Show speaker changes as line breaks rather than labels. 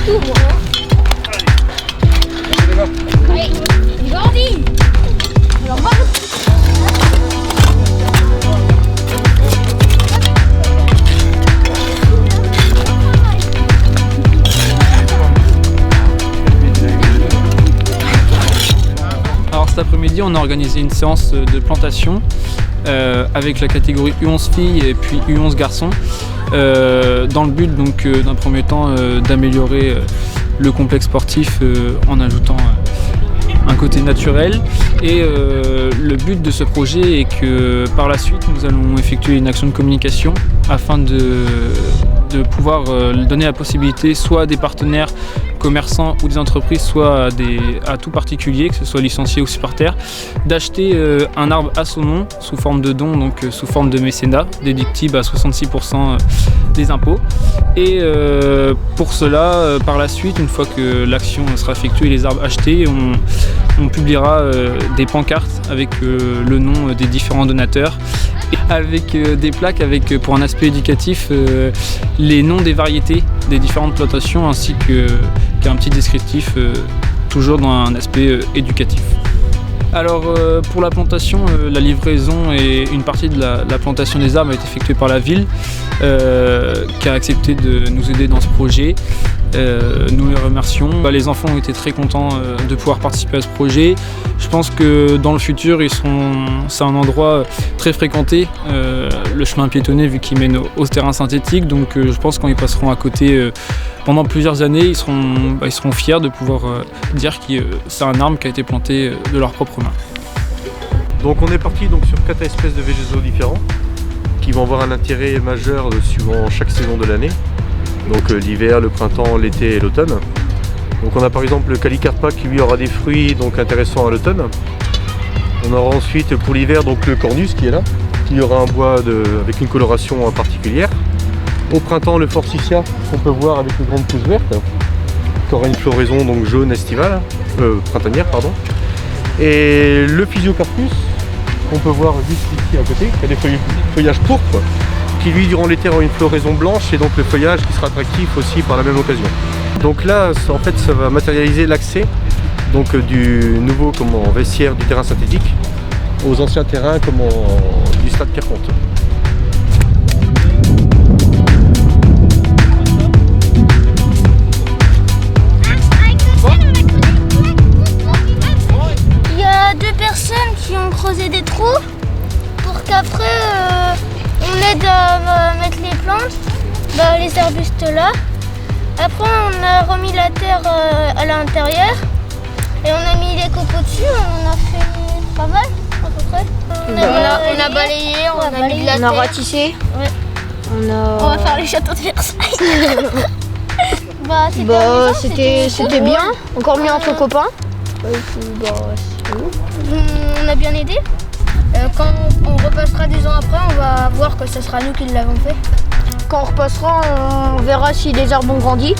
tout. Allez, Jordi. Alors, va.
Alors cet après-midi, on a organisé une séance de plantation avec la catégorie U11 filles et puis U11 garçons, dans le but donc d'un premier temps d'améliorer le complexe sportif en ajoutant un côté naturel. Et le but de ce projet est que par la suite, nous allons effectuer une action de communication afin de pouvoir donner la possibilité soit à des partenaires commerçants ou des entreprises, soit à tout particulier, que ce soit licencié ou supporter, d'acheter un arbre à son nom sous forme de don, donc sous forme de mécénat, déductible à 66% des impôts. Et pour cela, par la suite, une fois que l'action sera effectuée et les arbres achetés, on publiera des pancartes avec le nom des différents donateurs, avec des plaques avec, pour un aspect éducatif, les noms des variétés des différentes plantations ainsi qu'un petit descriptif, toujours dans un aspect éducatif. Alors pour la plantation, la livraison et une partie de la plantation des arbres a été effectuée par la ville qui a accepté de nous aider dans ce projet. Nous les remercions. Les enfants ont été très contents de pouvoir participer à ce projet. Je pense que dans le futur, c'est un endroit très fréquenté, le chemin piétonnier vu qu'il mène au terrain synthétique. Donc je pense quand ils passeront à côté pendant plusieurs années, ils seront fiers de pouvoir dire que c'est un arbre qui a été planté de leurs propres mains.
Donc on est parti donc sur 4 espèces de végétaux différents qui vont avoir un intérêt majeur suivant chaque saison de l'année. Donc l'hiver, le printemps, l'été et l'automne. Donc on a par exemple le Calicarpa qui lui aura des fruits donc intéressants à l'automne. On aura ensuite pour l'hiver donc le Cornus qui est là, qui aura un bois avec une coloration particulière. Au printemps le Forsythia qu'on peut voir avec une grande pousse verte, qui aura une floraison donc jaune estivale, printanière pardon. Et le Physiocarpus qu'on peut voir juste ici à côté, qui a des feuillages pourpres, qui lui durant l'été aura une floraison blanche et donc le feuillage qui sera attractif aussi par la même occasion. Donc là en fait ça va matérialiser l'accès donc du nouveau vestiaire du terrain synthétique aux anciens terrains du stade Pierrefonte.
Il y a 2 personnes qui ont creusé des trous pour qu'après on aide à mettre les plantes, les arbustes là. Après on a remis la terre à l'intérieur et on a mis les copeaux dessus, on en a fait pas mal à peu près. On a balayé, on a mis de la terre.
On a ratissé.
Ouais. On va faire les châteaux de Versailles.
C'était bien, encore mieux entre copains.
On a bien aidé. Quand on repassera 10 ans après, on va voir que ce sera nous qui l'avons fait.
Quand on repassera, on verra si les arbres ont grandi.